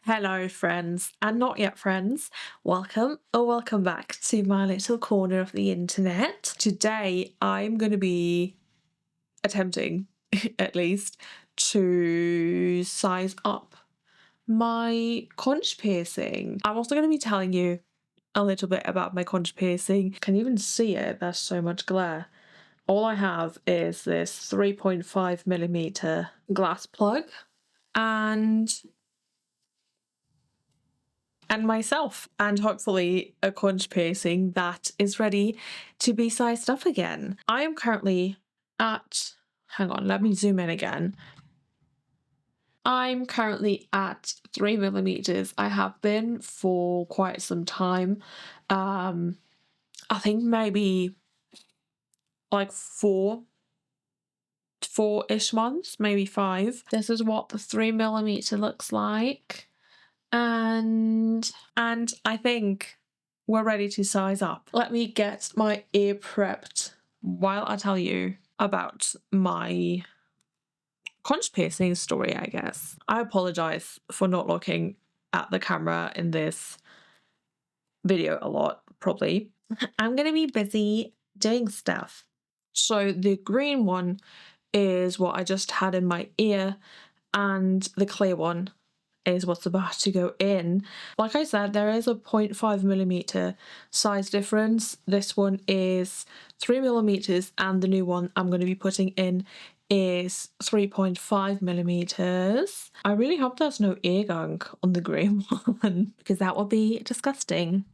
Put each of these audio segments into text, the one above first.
Hello, friends and not yet friends. Welcome or welcome back to my little corner of the internet. Today, I'm going to be attempting, at least, to size up my conch piercing. I'm also going to be telling you a little bit about my conch piercing. Can you even see it? There's so much glare. All I have is this 3.5mm glass plug and myself, and hopefully a conch piercing that is ready to be sized up again. I am currently at, hang on, let me zoom in again. I'm currently at 3mm. I have been for quite some time. I think maybe like four-ish months, maybe 5. This is what the 3mm looks like. And I think we're ready to size up. Let me get my ear prepped while I tell you about my conch piercing story, I guess. I apologize for not looking at the camera in this video a lot, probably. I'm gonna be busy doing stuff. So the green one is what I just had in my ear, and the clear one is what's about to go in. Like I said, there is a 0.5mm size difference. This one is 3mm and the new one I'm going to be putting in is 3.5mm. I really hope there's no ear gunk on the green one because that would be disgusting.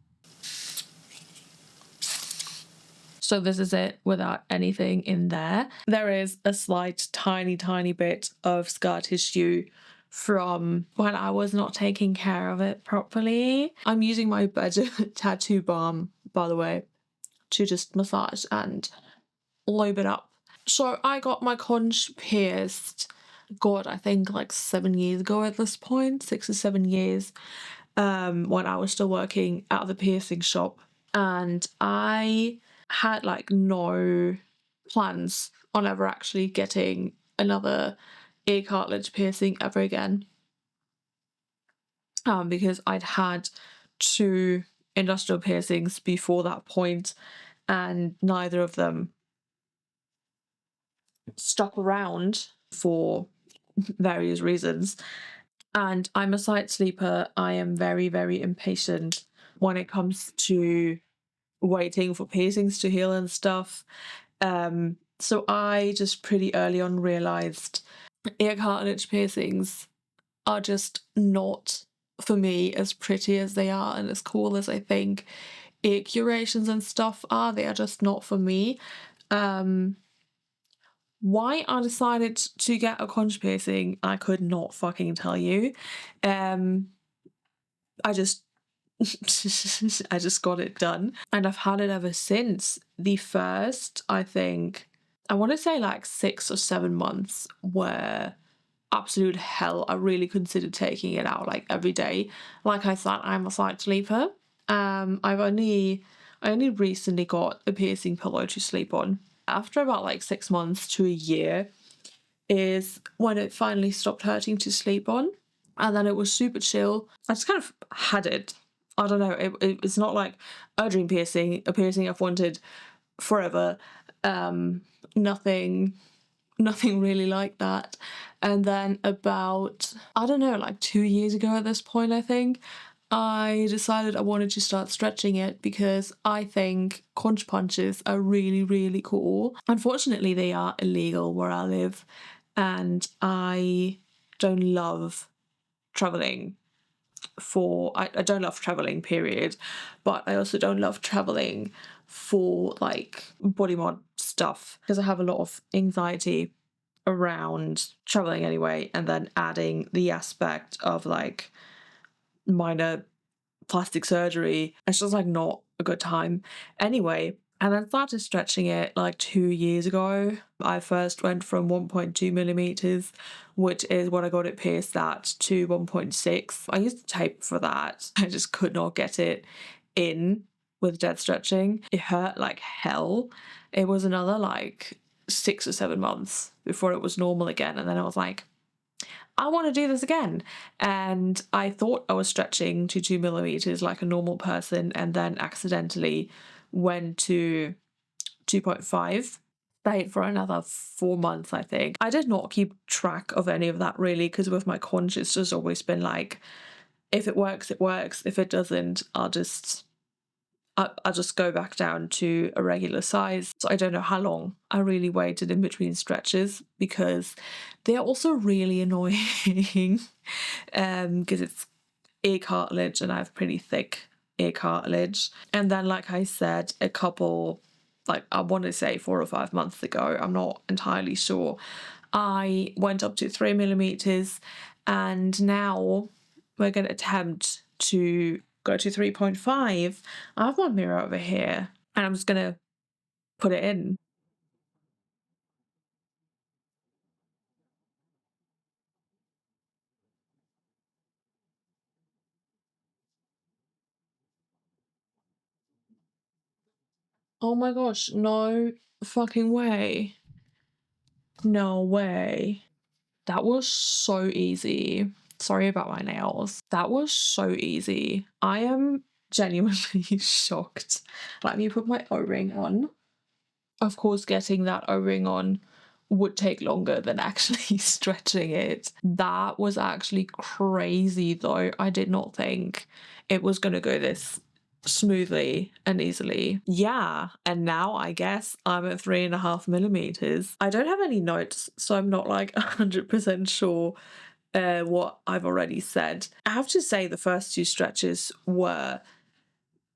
So this is it without anything in there. There is a slight tiny bit of scar tissue from when I was not taking care of it properly. I'm using my budget tattoo balm, by the way, to just massage and lube it up. So I got my conch pierced, God, I think like 7 years ago at this point, 6 or 7 years, when I was still working at the piercing shop. And I had like no plans on ever actually getting another ear cartilage piercing ever again, because I'd had 2 industrial piercings before that point and neither of them stuck around for various reasons. And I'm a side sleeper. I am very impatient when it comes to waiting for piercings to heal and stuff. So I just pretty early on realized ear cartilage piercings are just not for me as pretty as they are and as cool as I think ear curations and stuff are. They are just not for me. Why I decided to get a conch piercing, I could not fucking tell you. I just I just got it done and I've had it ever since. The first, I think, I want to say like 6 or 7 months were absolute hell. I really considered taking it out like every day. Like I said, I'm a side sleeper. I only recently got a piercing pillow to sleep on. After about like 6 months to a year is when it finally stopped hurting to sleep on, and then it was super chill. I just kind of had it. I don't know, it's not like a dream piercing, a piercing I've wanted forever. Nothing really like that. And then about, I don't know, like 2 years ago at this point, I think, I decided I wanted to start stretching it because I think conch punches are really cool. Unfortunately, they are illegal where I live, and I don't love traveling I don't love traveling, period, but I also don't love traveling for like body mod stuff because I have a lot of anxiety around traveling anyway, and then adding the aspect of like minor plastic surgery. It's just like not a good time anyway. And I started stretching it like 2 years ago. I first went from 1.2mm, which is what I got it pierced at, to 1.6. I used tape for that. I just could not get it in with dead stretching. It hurt like hell. It was another like 6 or 7 months before it was normal again. And then I was like, I want to do this again. And I thought I was stretching to 2 millimeters like a normal person, and then accidentally went to 2.5. Stayed for another 4 months, I think. I did not keep track of any of that really, because with my conch, it's just always been like, if it works, it works. If it doesn't, I'll just go back down to a regular size. So I don't know how long I really waited in between stretches, because they're also really annoying because it's ear cartilage and I have pretty thick ear cartilage. And then, like I said, a couple, like I want to say 4 or 5 months ago, I'm not entirely sure, I went up to 3 millimeters, and now we're going to attempt to go to 3.5. I have my mirror over here and I'm just going to put it in. Oh my gosh, no fucking way. No way. That was so easy. Sorry about my nails. That was so easy. I am genuinely shocked. Let me put my O-ring on. Of course, getting that O-ring on would take longer than actually stretching it. That was actually crazy though. I did not think it was going to go this smoothly and easily. Yeah, and now I guess I'm at 3.5 millimeters. I don't have any notes, so I'm not like 100% sure what I've already said. I have to say the first 2 stretches were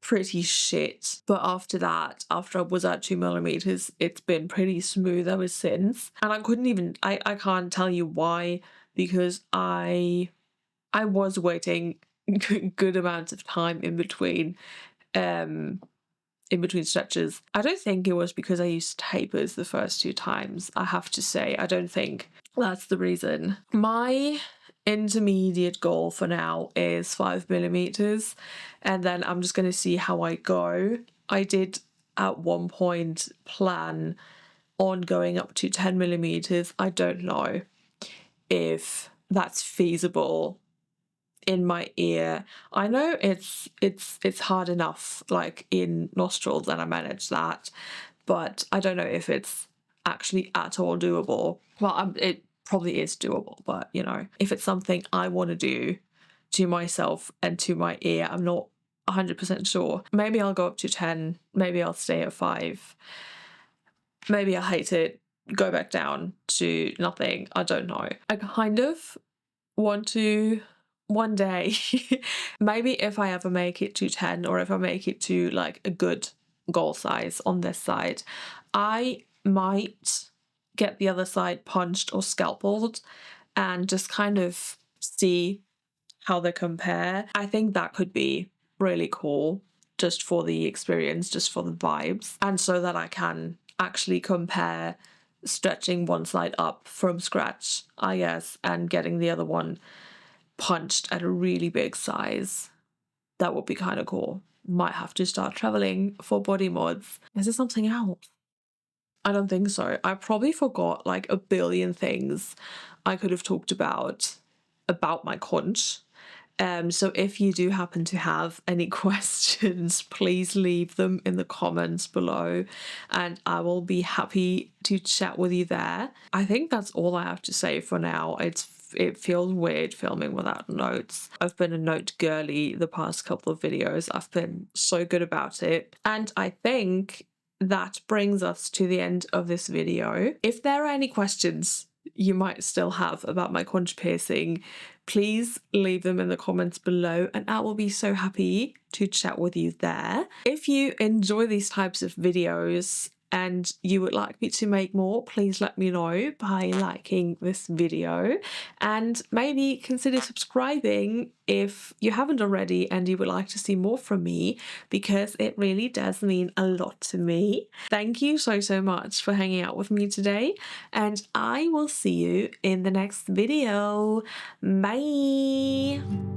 pretty shit, but after that, after I was at 2 millimeters, it's been pretty smooth ever since. And I can't tell you why, because I was waiting good amounts of time in between stretches. I don't think it was because I used tapers the first 2 times, I have to say. I don't think that's the reason. My intermediate goal for now is 5 millimeters, and then I'm just going to see how I go. I did at one point plan on going up to 10 millimeters. I don't know if that's feasible in my ear. I know it's hard enough like in nostrils, and I manage that, but I don't know if it's actually at all doable. Well, it probably is doable, but you know, if it's something I want to do to myself and to my ear, I'm not 100% sure. Maybe I'll go up to 10, maybe I'll stay at 5, maybe I'll hate it, go back down to nothing. I don't know. I kind of want to one day, maybe if I ever make it to 10, or if I make it to like a good goal size on this side, I might get the other side punched or scalpeled and just kind of see how they compare. I think that could be really cool, just for the experience, just for the vibes, and so that I can actually compare stretching one side up from scratch, I guess, and getting the other one punched at a really big size. That would be kind of cool. Might have to start traveling for body mods. Is there something else? I don't think so. I probably forgot like a billion things I could have talked about my conch. So if you do happen to have any questions, please leave them in the comments below and I will be happy to chat with you there. I think that's all I have to say for now. It feels weird filming without notes. I've been a note girly the past couple of videos. I've been so good about it. And I think that brings us to the end of this video. If there are any questions you might still have about my conch piercing, please leave them in the comments below and I will be so happy to chat with you there. If you enjoy these types of videos and you would like me to make more, please let me know by liking this video and maybe consider subscribing if you haven't already and you would like to see more from me, because it really does mean a lot to me. Thank you so much for hanging out with me today, and I will see you in the next video. Bye!